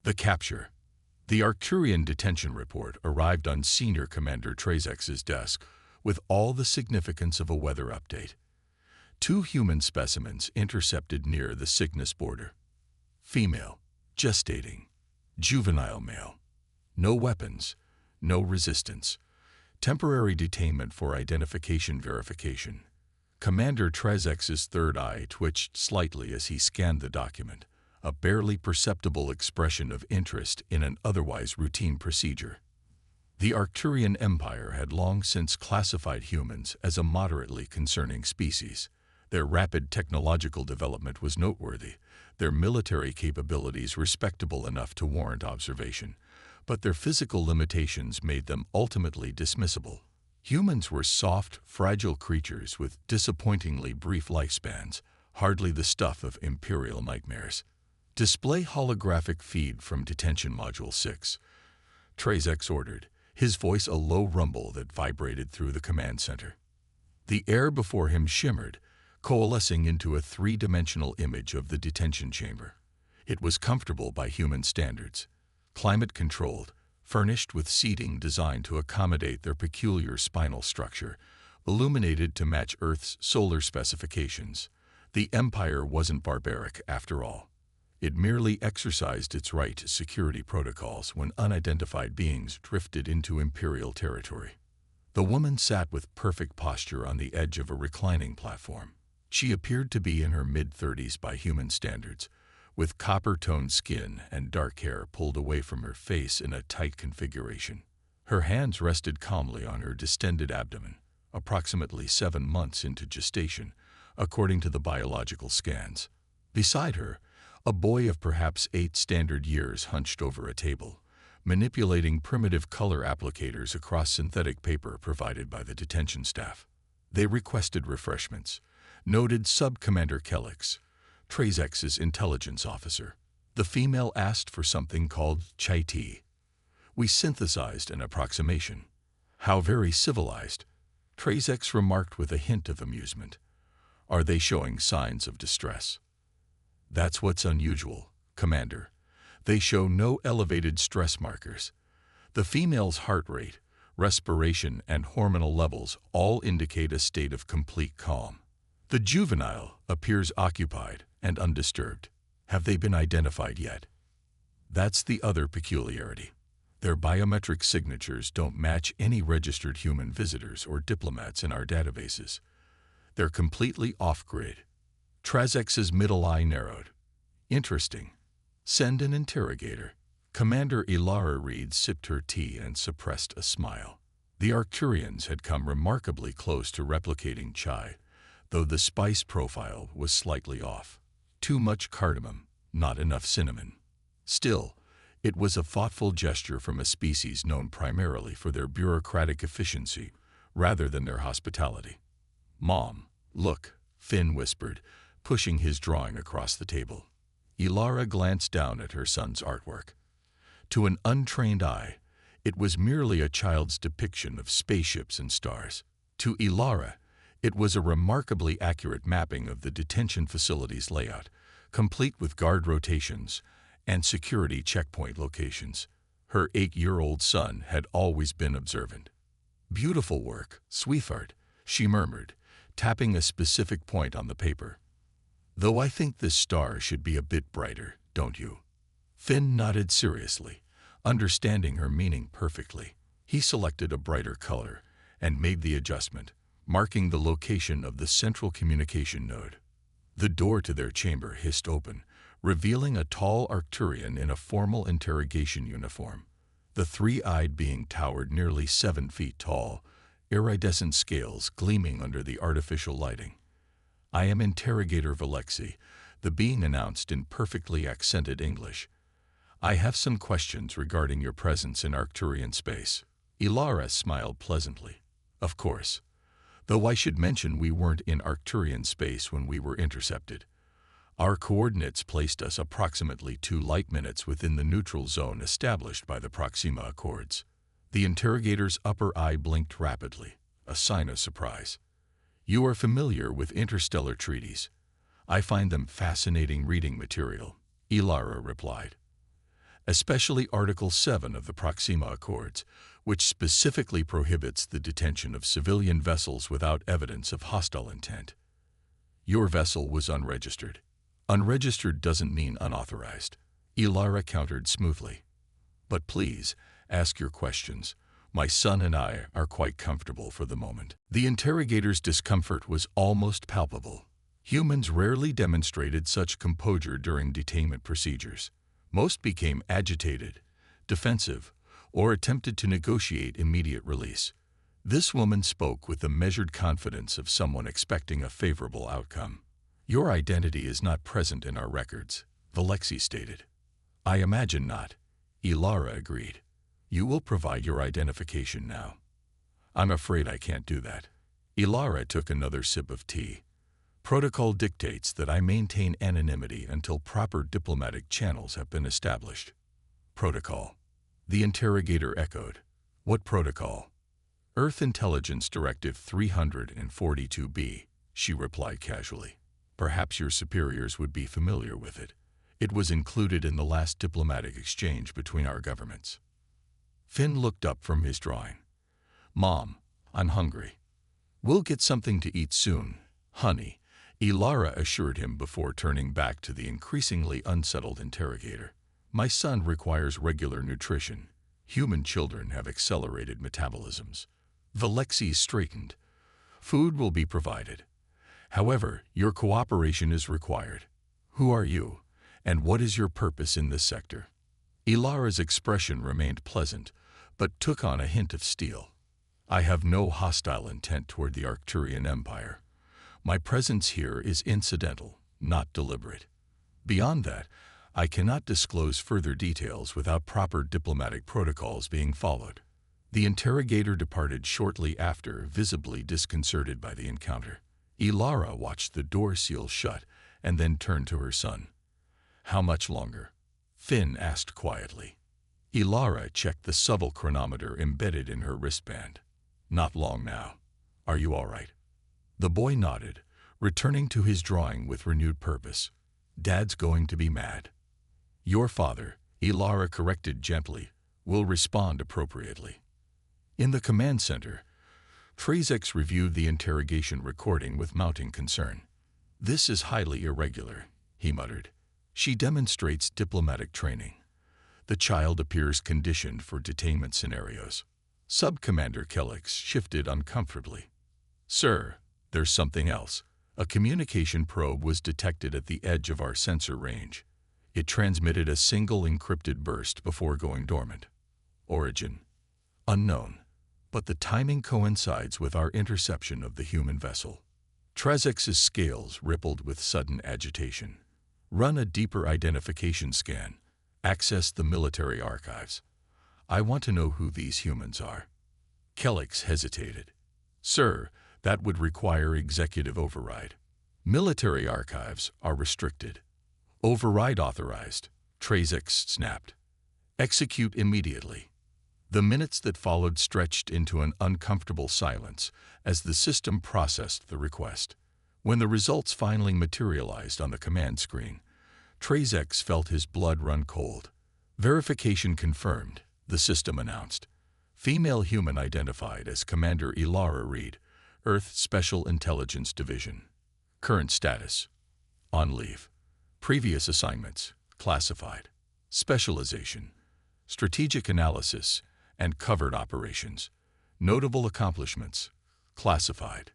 The capture. The Arcturian detention report arrived on Senior Commander Trazex's desk with all the significance of a weather update. 2 human specimens intercepted near the Cygnus border. Female, gestating, juvenile male. No weapons, no resistance. Temporary detainment for identification verification. Commander Trazex's third eye twitched slightly as he scanned the document, a barely perceptible expression of interest in an otherwise routine procedure. The Arcturian Empire had long since classified humans as a moderately concerning species. Their rapid technological development was noteworthy, their military capabilities respectable enough to warrant observation, but their physical limitations made them ultimately dismissible. Humans were soft, fragile creatures with disappointingly brief lifespans, hardly the stuff of imperial nightmares. Display holographic feed from Detention Module 6. Trazex ordered, his voice a low rumble that vibrated through the command center. The air before him shimmered, coalescing into a 3-dimensional image of the detention chamber. It was comfortable by human standards, climate-controlled, furnished with seating designed to accommodate their peculiar spinal structure, illuminated to match Earth's solar specifications. The Empire wasn't barbaric, after all. It merely exercised its right to security protocols when unidentified beings drifted into imperial territory. The woman sat with perfect posture on the edge of a reclining platform. She appeared to be in her mid-30s by human standards, with copper-toned skin and dark hair pulled away from her face in a tight configuration. Her hands rested calmly on her distended abdomen, approximately 7 months into gestation, according to the biological scans. Beside her, a boy of perhaps 8 standard years hunched over a table, manipulating primitive color applicators across synthetic paper provided by the detention staff. They requested refreshments, noted Sub-Commander Kellex, Trazex's intelligence officer. The female asked for something called chai tea. We synthesized an approximation. How very civilized, Trazex remarked with a hint of amusement. Are they showing signs of distress? That's what's unusual, Commander. They show no elevated stress markers. The female's heart rate, respiration, and hormonal levels all indicate a state of complete calm. The juvenile appears occupied and undisturbed. Have they been identified yet? That's the other peculiarity. Their biometric signatures don't match any registered human visitors or diplomats in our databases. They're completely off-grid. Trazex's middle eye narrowed. Interesting. Send an interrogator. Commander Ilara Reed sipped her tea and suppressed a smile. The Arcturians had come remarkably close to replicating chai, though the spice profile was slightly off. Too much cardamom, not enough cinnamon. Still, it was a thoughtful gesture from a species known primarily for their bureaucratic efficiency rather than their hospitality. Mom, look, Finn whispered, pushing his drawing across the table. Ilara glanced down at her son's artwork. To an untrained eye, it was merely a child's depiction of spaceships and stars. To Ilara, it was a remarkably accurate mapping of the detention facility's layout, complete with guard rotations and security checkpoint locations. Her 8-year-old son had always been observant. Beautiful work, sweetheart, she murmured, tapping a specific point on the paper. Though I think this star should be a bit brighter, don't you? Finn nodded seriously, understanding her meaning perfectly. He selected a brighter color and made the adjustment, marking the location of the central communication node. The door to their chamber hissed open, revealing a tall Arcturian in a formal interrogation uniform. The 3-eyed being towered nearly 7 feet tall, iridescent scales gleaming under the artificial lighting. I am Interrogator Galaxy, the being announced in perfectly accented English. I have some questions regarding your presence in Arcturian space. Ilara smiled pleasantly. Of course. Though I should mention we weren't in Arcturian space when we were intercepted. Our coordinates placed us approximately 2 light minutes within the neutral zone established by the Proxima Accords. The interrogator's upper eye blinked rapidly, a sign of surprise. You are familiar with interstellar treaties. I find them fascinating reading material, Ilara replied. especially Article 7 of the Proxima Accords, which specifically prohibits the detention of civilian vessels without evidence of hostile intent. Your vessel was unregistered. Unregistered doesn't mean unauthorized, Ilara countered smoothly. But please, ask your questions. My son and I are quite comfortable for the moment. The interrogator's discomfort was almost palpable. Humans rarely demonstrated such composure during detainment procedures. Most became agitated, defensive, or attempted to negotiate immediate release. This woman spoke with the measured confidence of someone expecting a favorable outcome. Your identity is not present in our records, Galaxy stated. I imagine not, Ilara agreed. You will provide your identification now. I'm afraid I can't do that. Ilara took another sip of tea. Protocol dictates that I maintain anonymity until proper diplomatic channels have been established. Protocol. The interrogator echoed. What protocol? Earth Intelligence Directive 342B, she replied casually. Perhaps your superiors would be familiar with it. It was included in the last diplomatic exchange between our governments. Finn looked up from his drawing. Mom, I'm hungry. We'll get something to eat soon, honey, Ilara assured him before turning back to the increasingly unsettled interrogator. My son requires regular nutrition. Human children have accelerated metabolisms. Galaxy straightened. Food will be provided. However, your cooperation is required. Who are you, and what is your purpose in this sector? Ilara's expression remained pleasant, but took on a hint of steel. I have no hostile intent toward the Arcturian Empire. My presence here is incidental, not deliberate. Beyond that, I cannot disclose further details without proper diplomatic protocols being followed. The interrogator departed shortly after, visibly disconcerted by the encounter. Ilara watched the door seal shut and then turned to her son. How much longer? Finn asked quietly. Ilara checked the subtle chronometer embedded in her wristband. Not long now. Are you all right? The boy nodded, returning to his drawing with renewed purpose. Dad's going to be mad. Your father, Ilara corrected gently, will respond appropriately. In the command center, Trazex reviewed the interrogation recording with mounting concern. This is highly irregular, he muttered. She demonstrates diplomatic training. The child appears conditioned for detainment scenarios. Sub-Commander Kellex shifted uncomfortably. Sir, there's something else. A communication probe was detected at the edge of our sensor range. It transmitted a single encrypted burst before going dormant. Origin? Unknown. But the timing coincides with our interception of the human vessel. Trazex's scales rippled with sudden agitation. Run a deeper identification scan. Access the military archives. I want to know who these humans are. Kellex hesitated. Sir, that would require executive override. Military archives are restricted. Override authorized, Trazex snapped. Execute immediately. The minutes that followed stretched into an uncomfortable silence as the system processed the request. When the results finally materialized on the command screen, Trazex felt his blood run cold. Verification confirmed, the system announced. Female human identified as Commander Ilara Reed, Earth Special Intelligence Division. Current status: on leave. Previous assignments: classified. Specialization: strategic analysis and covered operations. Notable accomplishments: classified.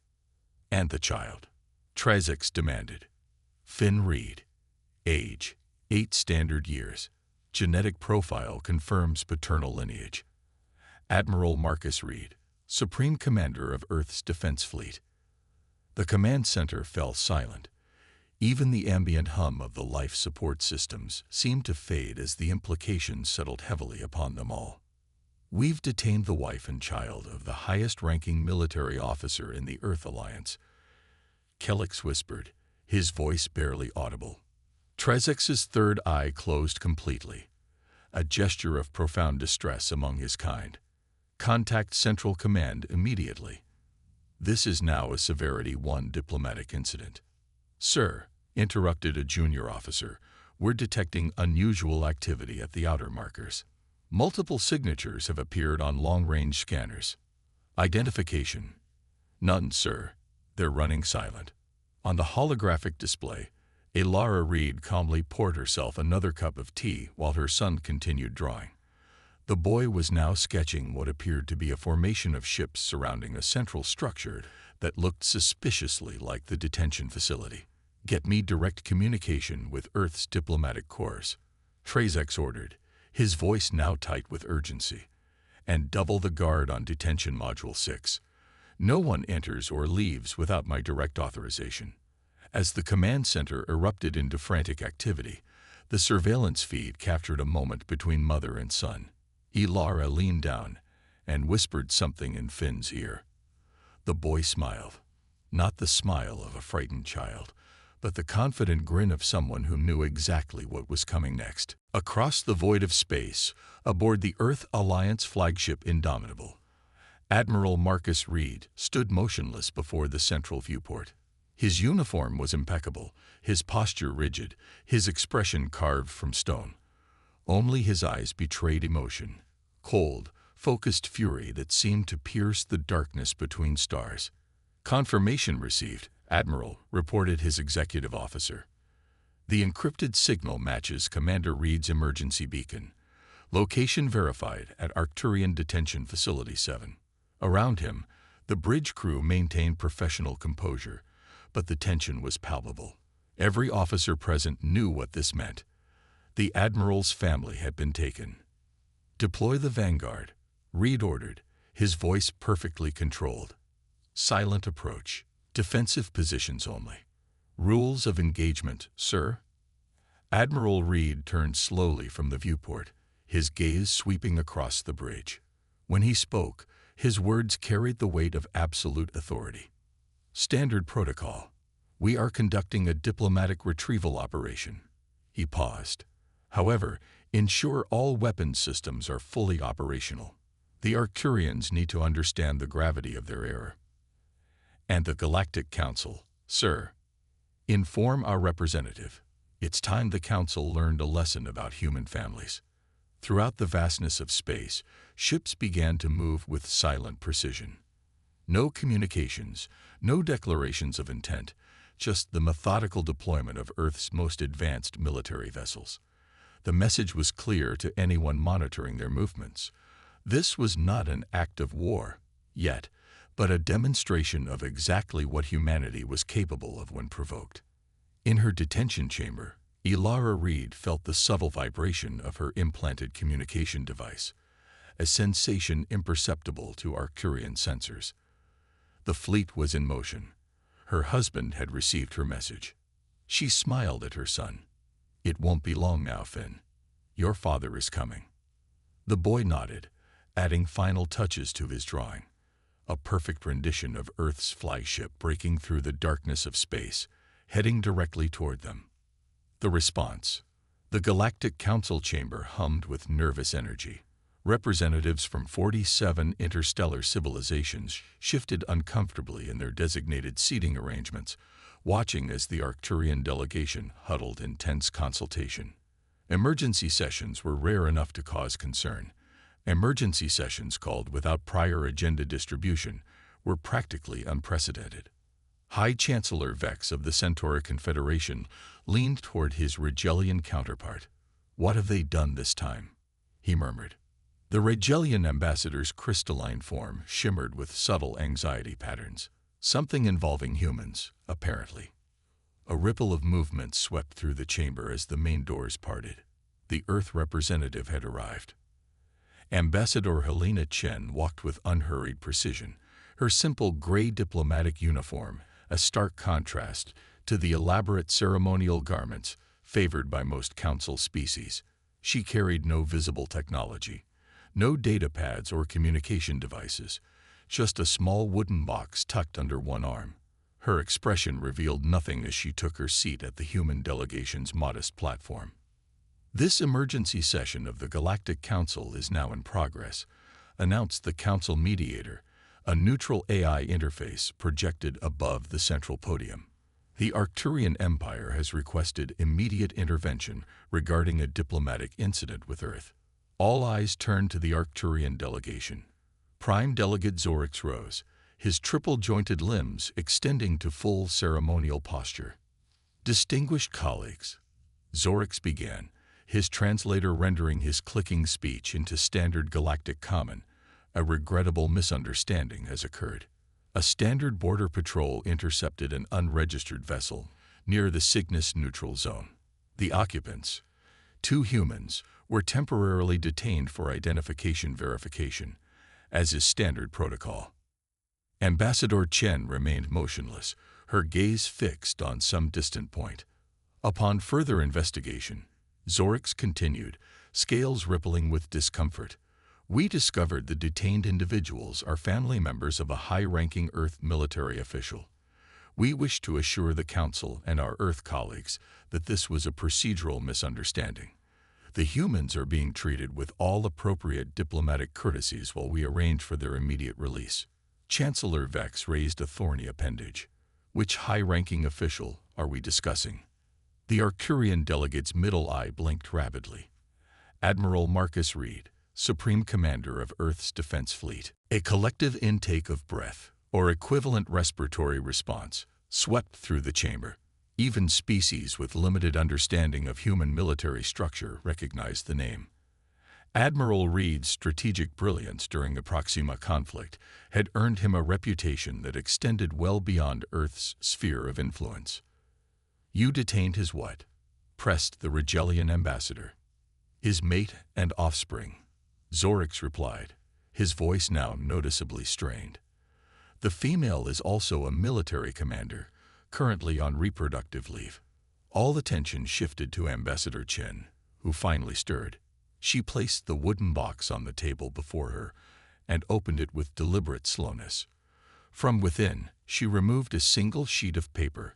And the child? Trazex demanded. Finn Reed. Age: 8 standard years. Genetic profile confirms paternal lineage. Admiral Marcus Reed, Supreme Commander of Earth's Defense Fleet. The command center fell silent. Even the ambient hum of the life support systems seemed to fade as the implications settled heavily upon them all. We've detained the wife and child of the highest-ranking military officer in the Earth Alliance, Kellex whispered, his voice barely audible. Trazex's third eye closed completely, a gesture of profound distress among his kind. Contact Central Command immediately. This is now a Severity 1 diplomatic incident. Sir, interrupted a junior officer, We're detecting unusual activity at the outer markers. Multiple signatures have appeared on long-range scanners. Identification? None, sir. They're running silent. On the holographic display, Lara Reed calmly poured herself another cup of tea while her son continued drawing. The boy was now sketching what appeared to be a formation of ships surrounding a central structure that looked suspiciously like the detention facility. "Get me direct communication with Earth's diplomatic corps," Trazek ordered, his voice now tight with urgency. "And double the guard on Detention Module 6. No one enters or leaves without my direct authorization." As the command center erupted into frantic activity, the surveillance feed captured a moment between mother and son. Lara leaned down and whispered something in Finn's ear. The boy smiled. Not the smile of a frightened child, but the confident grin of someone who knew exactly what was coming next. Across the void of space, aboard the Earth Alliance flagship Indomitable, Admiral Marcus Reed stood motionless before the central viewport. His uniform was impeccable, his posture rigid, his expression carved from stone. Only his eyes betrayed emotion, cold, focused fury that seemed to pierce the darkness between stars. "Confirmation received, Admiral," reported his executive officer. "The encrypted signal matches Commander Reed's emergency beacon. Location verified at Arcturian Detention Facility 7. Around him, the bridge crew maintained professional composure, but the tension was palpable. Every officer present knew what this meant. The Admiral's family had been taken. "Deploy the Vanguard," Reed ordered, his voice perfectly controlled. "Silent approach. Defensive positions only. Rules of engagement, sir." Admiral Reed turned slowly from the viewport, his gaze sweeping across the bridge. When he spoke, his words carried the weight of absolute authority. "Standard protocol. We are conducting a diplomatic retrieval operation." He paused. "However, ensure all weapons systems are fully operational. The Arcturians need to understand the gravity of their error." "And the Galactic Council, sir. Inform our representative. It's time the Council learned a lesson about human families." Throughout the vastness of space, ships began to move with silent precision. No communications, no declarations of intent, just the methodical deployment of Earth's most advanced military vessels. The message was clear to anyone monitoring their movements. This was not an act of war, yet, but a demonstration of exactly what humanity was capable of when provoked. In her detention chamber, Lara Reed felt the subtle vibration of her implanted communication device, a sensation imperceptible to Arcturian sensors. The fleet was in motion. Her husband had received her message. She smiled at her son. "It won't be long now, Finn. Your father is coming." The boy nodded, adding final touches to his drawing. A perfect rendition of Earth's flagship breaking through the darkness of space, heading directly toward them. The response. The Galactic Council chamber hummed with nervous energy. Representatives from 47 interstellar civilizations shifted uncomfortably in their designated seating arrangements, watching as the Arcturian delegation huddled in tense consultation. Emergency sessions were rare enough to cause concern. Emergency sessions called without prior agenda distribution were practically unprecedented. High Chancellor Vex of the Centauri Confederation leaned toward his Regelian counterpart. "What have they done this time?" he murmured. The Regelian ambassador's crystalline form shimmered with subtle anxiety patterns. "Something involving humans, apparently." A ripple of movement swept through the chamber as the main doors parted. The Earth representative had arrived. Ambassador Helena Chen walked with unhurried precision, her simple gray diplomatic uniform a stark contrast to the elaborate ceremonial garments favored by most council species. She carried no visible technology, no data pads or communication devices, just a small wooden box tucked under one arm. Her expression revealed nothing as she took her seat at the human delegation's modest platform. "This emergency session of the Galactic Council is now in progress," announced the Council mediator, a neutral AI interface projected above the central podium. The Arcturian Empire has requested immediate intervention regarding a diplomatic incident with Earth. All eyes turn to the Arcturian delegation. Prime Delegate Zorix rose, his triple-jointed limbs extending to full ceremonial posture. Distinguished colleagues, Zorix began, his translator rendering his clicking speech into standard Galactic Common. A regrettable misunderstanding has occurred. A standard border patrol intercepted an unregistered vessel near the Cygnus neutral zone. The occupants, 2 humans, were temporarily detained for identification verification, as is standard protocol. Ambassador Chen remained motionless, her gaze fixed on some distant point. Upon further investigation, Zorix continued, scales rippling with discomfort. We discovered the detained individuals are family members of a high-ranking Earth military official. We wish to assure the Council and our Earth colleagues that this was a procedural misunderstanding. The humans are being treated with all appropriate diplomatic courtesies while we arrange for their immediate release. Chancellor Vex raised a thorny appendage. Which high-ranking official are we discussing? The Arcturian delegate's middle eye blinked rapidly. Admiral Marcus Reed, Supreme Commander of Earth's Defense Fleet. A collective intake of breath, or equivalent respiratory response, swept through the chamber. Even species with limited understanding of human military structure recognized the name. Admiral Reed's strategic brilliance during the Proxima conflict had earned him a reputation that extended well beyond Earth's sphere of influence. You detained his what? Pressed the Regelian ambassador. His mate and offspring. Zorix replied, his voice now noticeably strained. The female is also a military commander, currently on reproductive leave. All attention shifted to Ambassador Chen, who finally stirred. She placed the wooden box on the table before her and opened it with deliberate slowness. From within, she removed a single sheet of paper,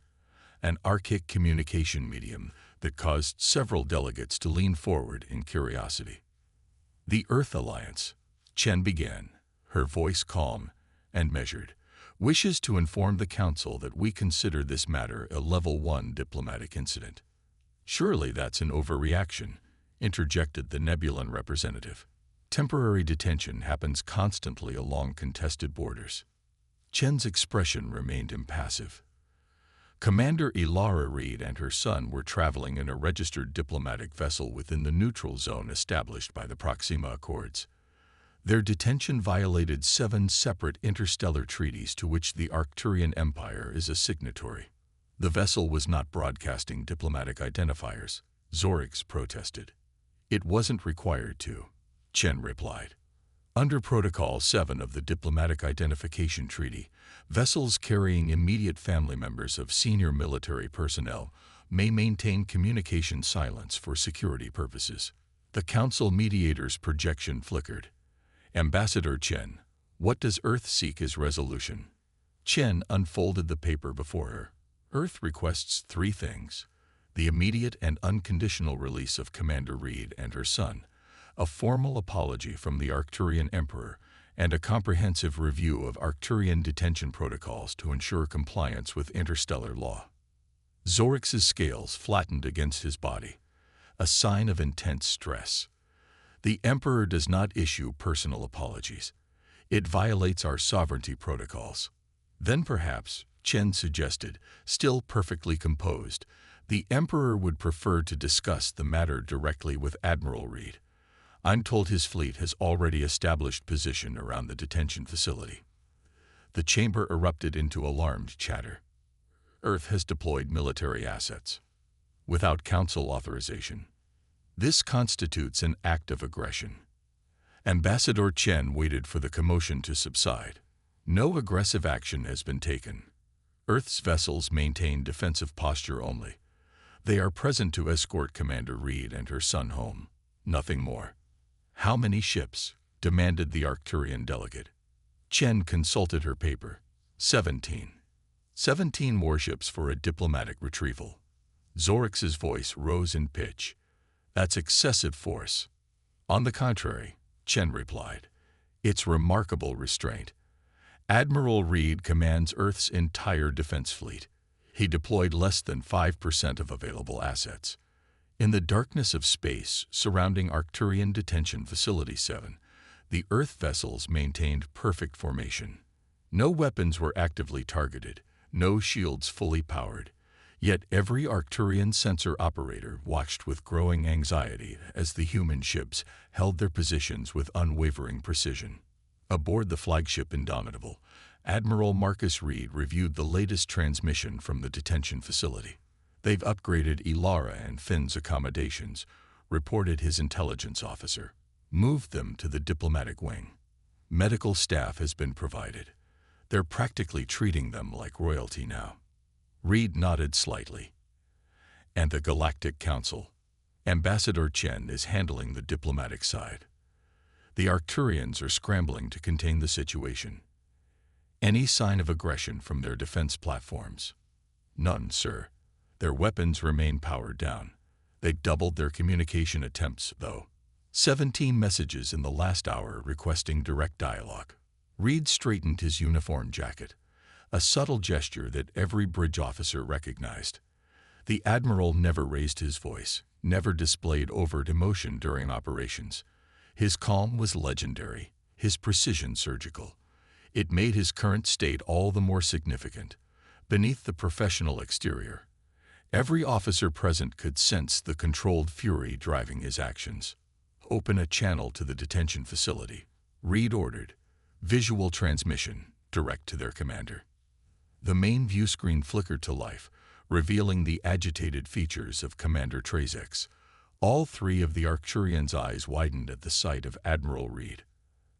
an archaic communication medium that caused several delegates to lean forward in curiosity. The Earth Alliance, Chen began, her voice calm and measured, wishes to inform the Council that we consider this matter a Level 1 diplomatic incident. Surely that's an overreaction, interjected the Nebulan representative. Temporary detention happens constantly along contested borders. Chen's expression remained impassive. Commander Ilara Reed and her son were traveling in a registered diplomatic vessel within the neutral zone established by the Proxima Accords. Their detention violated 7 separate interstellar treaties to which the Arcturian Empire is a signatory. The vessel was not broadcasting diplomatic identifiers, Zorix protested. It wasn't required to, Chen replied. Under Protocol 7 of the Diplomatic Identification Treaty, vessels carrying immediate family members of senior military personnel may maintain communication silence for security purposes. The Council mediator's projection flickered. Ambassador Chen, what does Earth seek as resolution? Chen unfolded the paper before her. Earth requests 3 things: the immediate and unconditional release of Commander Reed and her son, a formal apology from the Arcturian Emperor, and a comprehensive review of Arcturian detention protocols to ensure compliance with interstellar law. Zorix's scales flattened against his body, a sign of intense stress. The Emperor does not issue personal apologies. It violates our sovereignty protocols. Then perhaps, Chen suggested, still perfectly composed, the Emperor would prefer to discuss the matter directly with Admiral Reed. I'm told his fleet has already established position around the detention facility. The chamber erupted into alarmed chatter. Earth has deployed military assets without Council authorization. This constitutes an act of aggression. Ambassador Chen waited for the commotion to subside. No aggressive action has been taken. Earth's vessels maintain defensive posture only. They are present to escort Commander Reed and her son home. Nothing more. How many ships? Demanded the Arcturian delegate. Chen consulted her paper. 17. 17 warships for a diplomatic retrieval. Zorix's voice rose in pitch. That's excessive force. On the contrary, Chen replied, it's remarkable restraint. Admiral Reed commands Earth's entire defense fleet. He deployed less than 5% of available assets. In the darkness of space surrounding Arcturian Detention Facility 7, the Earth vessels maintained perfect formation. No weapons were actively targeted, no shields fully powered. Yet every Arcturian sensor operator watched with growing anxiety as the human ships held their positions with unwavering precision. Aboard the flagship Indomitable, Admiral Marcus Reed reviewed the latest transmission from the detention facility. "They've upgraded Ilara and Finn's accommodations," reported his intelligence officer. "Moved them to the diplomatic wing. Medical staff has been provided. They're practically treating them like royalty now." Reed nodded slightly. "And the Galactic Council? Ambassador Chen is handling the diplomatic side. The Arcturians are scrambling to contain the situation. Any sign of aggression from their defense platforms?" "None, sir. Their weapons remain powered down. They doubled their communication attempts, though. 17 messages in the last hour requesting direct dialogue." Reed straightened his uniform jacket, a subtle gesture that every bridge officer recognized. The Admiral never raised his voice, never displayed overt emotion during operations. His calm was legendary, his precision surgical. It made his current state all the more significant. Beneath the professional exterior, every officer present could sense the controlled fury driving his actions. "Open a channel to the detention facility," Reed ordered. "Visual transmission, direct to their commander." The main view screen flickered to life, revealing the agitated features of Commander Trazek. All three of the Arcturians' eyes widened at the sight of Admiral Reed.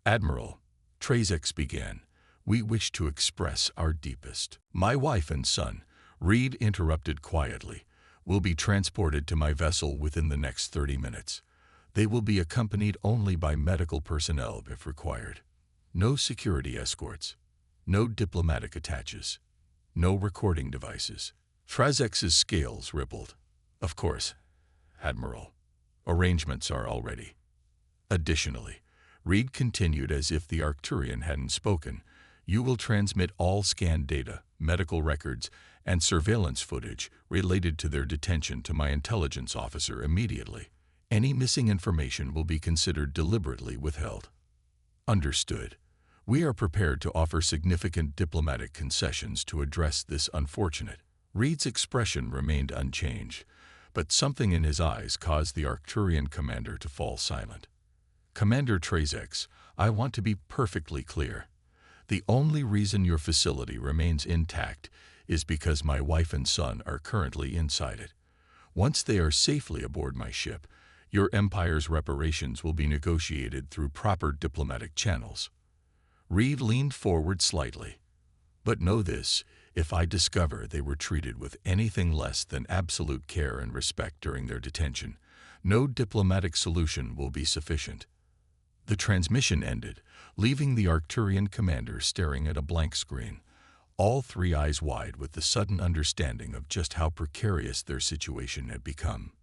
"Admiral," Trazek began, "we wish to express our deepest—" "My wife and son," Reed interrupted quietly, "will be transported to my vessel within the next 30 minutes. They will be accompanied only by medical personnel if required. No security escorts, no diplomatic attaches, no recording devices." Trazek's scales rippled. "Of course, Admiral. Arrangements are already." "Additionally," Reed continued as if the Arcturian hadn't spoken, "you will transmit all scanned data, medical records, and surveillance footage related to their detention to my intelligence officer immediately. Any missing information will be considered deliberately withheld." "Understood. We are prepared to offer significant diplomatic concessions to address this unfortunate." Reed's expression remained unchanged, but something in his eyes caused the Arcturian commander to fall silent. "Commander Trazek, I want to be perfectly clear. The only reason your facility remains intact is because my wife and son are currently inside it. Once they are safely aboard my ship, your Empire's reparations will be negotiated through proper diplomatic channels." Reed leaned forward slightly. "But know this, if I discover they were treated with anything less than absolute care and respect during their detention, no diplomatic solution will be sufficient." The transmission ended, leaving the Arcturian commander staring at a blank screen, all three eyes wide with the sudden understanding of just how precarious their situation had become.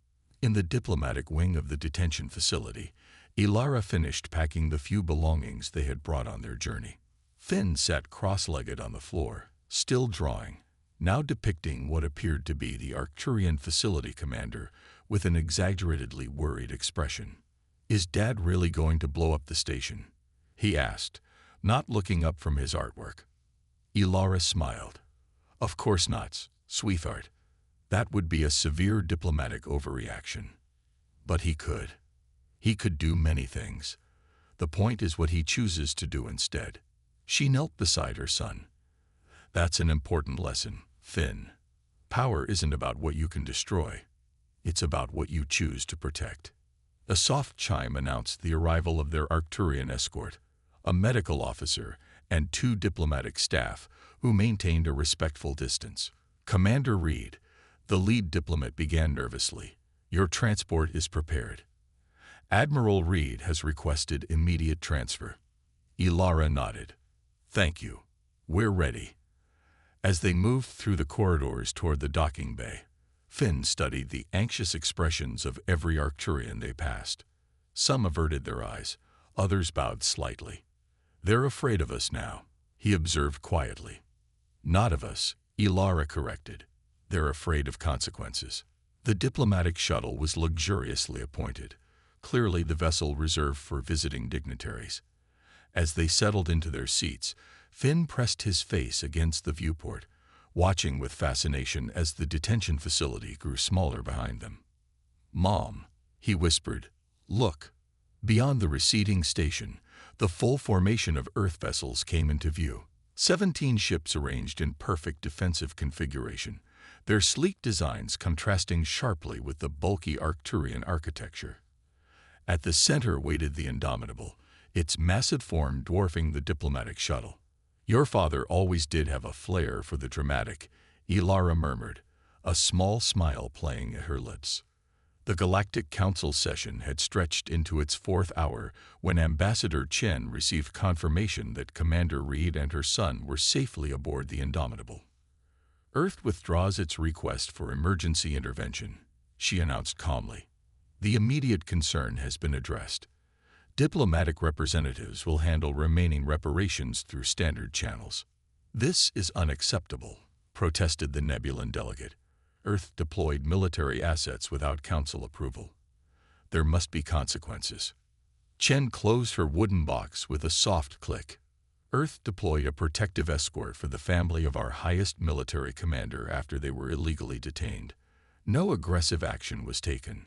In the diplomatic wing of the detention facility, Ilara finished packing the few belongings they had brought on their journey. Finn sat cross-legged on the floor, still drawing, now depicting what appeared to be the Arcturian facility commander with an exaggeratedly worried expression. "Is Dad really going to blow up the station?" he asked, not looking up from his artwork. Ilara smiled. "Of course not, sweetheart. That would be a severe diplomatic overreaction. But he could. He could do many things. The point is what he chooses to do instead." She knelt beside her son. "That's an important lesson, Finn. Power isn't about what you can destroy. It's about what you choose to protect." A soft chime announced the arrival of their Arcturian escort, a medical officer and 2 diplomatic staff who maintained a respectful distance. "Commander Reed," the lead diplomat began nervously, "your transport is prepared. Admiral Reed has requested immediate transfer." Ilara nodded. "Thank you. We're ready." As they moved through the corridors toward the docking bay, Finn studied the anxious expressions of every Arcturian they passed. Some averted their eyes, others bowed slightly. "They're afraid of us now," he observed quietly. "Not of us," Ilara corrected. They're afraid of consequences. The diplomatic shuttle was luxuriously appointed, clearly the vessel reserved for visiting dignitaries. As they settled into their seats, Finn pressed his face against the viewport, watching with fascination as the detention facility grew smaller behind them. "Mom," he whispered, "look." Beyond the receding station, the full formation of Earth vessels came into view. 17 ships arranged in perfect defensive configuration, their sleek designs contrasting sharply with the bulky Arcturian architecture. At the center waited the Indomitable, its massive form dwarfing the diplomatic shuttle. "Your father always did have a flair for the dramatic," Ilara murmured, a small smile playing at her lips. The Galactic Council session had stretched into its 4th hour when Ambassador Chen received confirmation that Commander Reed and her son were safely aboard the Indomitable. "Earth withdraws its request for emergency intervention," she announced calmly. "The immediate concern has been addressed. Diplomatic representatives will handle remaining reparations through standard channels." "This is unacceptable," protested the Nebulan delegate. "Earth deployed military assets without Council approval. There must be consequences." Chen closed her wooden box with a soft click. "Earth deployed a protective escort for the family of our highest military commander after they were illegally detained. No aggressive action was taken.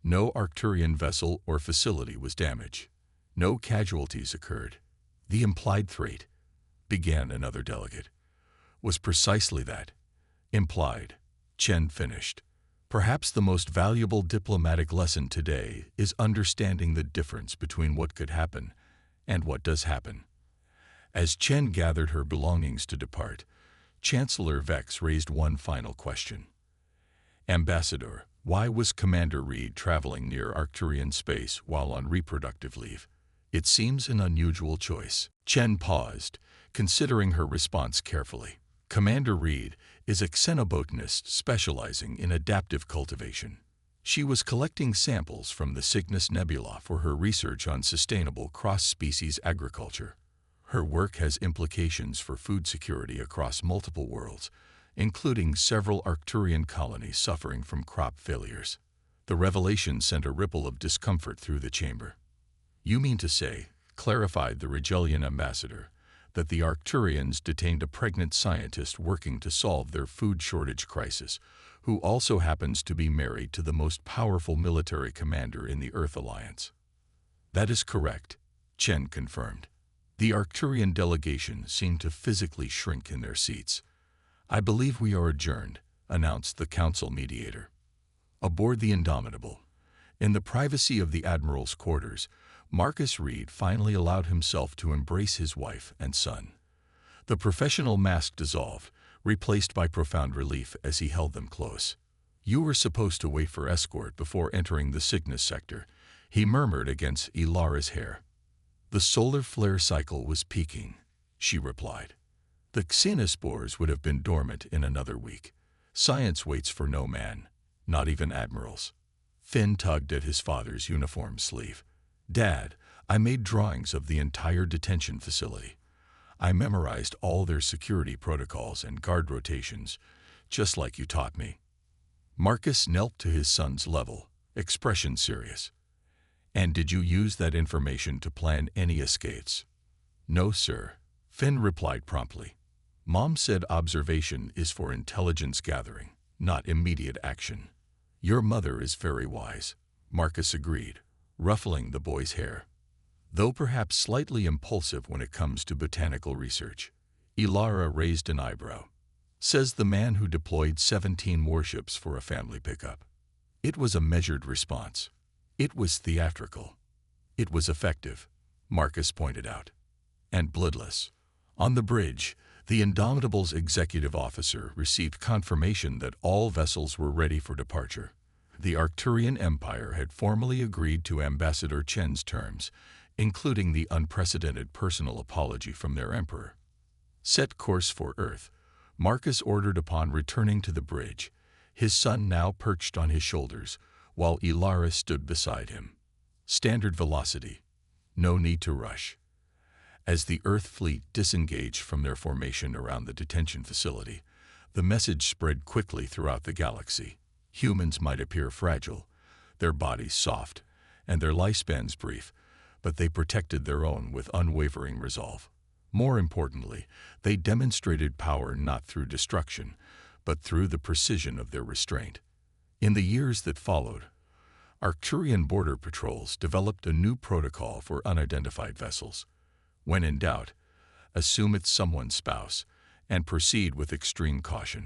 No Arcturian vessel or facility was damaged. No casualties occurred. The implied threat," began another delegate, "was precisely that. Implied," Chen finished. "Perhaps the most valuable diplomatic lesson today is understanding the difference between what could happen and what does happen." As Chen gathered her belongings to depart, Chancellor Vex raised one final question. "Ambassador, why was Commander Reed traveling near Arcturian space while on reproductive leave? It seems an unusual choice." Chen paused, considering her response carefully. "Commander Reed is a xenobotanist specializing in adaptive cultivation. She was collecting samples from the Cygnus Nebula for her research on sustainable cross-species agriculture. Her work has implications for food security across multiple worlds, including several Arcturian colonies suffering from crop failures." The revelation sent a ripple of discomfort through the chamber. "You mean to say," clarified the Regelian ambassador, "that the Arcturians detained a pregnant scientist working to solve their food shortage crisis, who also happens to be married to the most powerful military commander in the Earth Alliance?" "That is correct," Chen confirmed. The Arcturian delegation seemed to physically shrink in their seats. "I believe we are adjourned," announced the council mediator. Aboard the Indomitable, in the privacy of the Admiral's quarters, Marcus Reed finally allowed himself to embrace his wife and son. The professional mask dissolved, replaced by profound relief as he held them close. "You were supposed to wait for escort before entering the Cygnus sector," he murmured against Ilara's hair. "The solar flare cycle was peaking," she replied. "The xenospores would have been dormant in another week. Science waits for no man, not even admirals." Finn tugged at his father's uniform sleeve. "Dad, I made drawings of the entire detention facility. I memorized all their security protocols and guard rotations, just like you taught me." Marcus knelt to his son's level, expression serious. "And did you use that information to plan any escapes?" "No, sir," Finn replied promptly. "Mom said observation is for intelligence gathering, not immediate action." "Your mother is very wise," Marcus agreed, ruffling the boy's hair. "Though perhaps slightly impulsive when it comes to botanical research." Ilara raised an eyebrow. "Says the man who deployed 17 warships for a family pickup." It was a measured response. It was theatrical. It was effective, Marcus pointed out. And bloodless. On the bridge, the Indomitable's executive officer received confirmation that all vessels were ready for departure. The Arcturian Empire had formally agreed to Ambassador Chen's terms, including the unprecedented personal apology from their emperor. Set course for Earth, Marcus ordered upon returning to the bridge, his son now perched on his shoulders, while Ilara stood beside him. Standard velocity. No need to rush. As the Earth fleet disengaged from their formation around the detention facility, The message spread quickly throughout the galaxy. Humans might appear fragile, their bodies soft, and their lifespans brief, but they protected their own with unwavering resolve. More importantly, they demonstrated power not through destruction, but through the precision of their restraint. In the years that followed, Arcturian border patrols developed a new protocol for unidentified vessels. When in doubt, assume it's someone's spouse and proceed with extreme caution.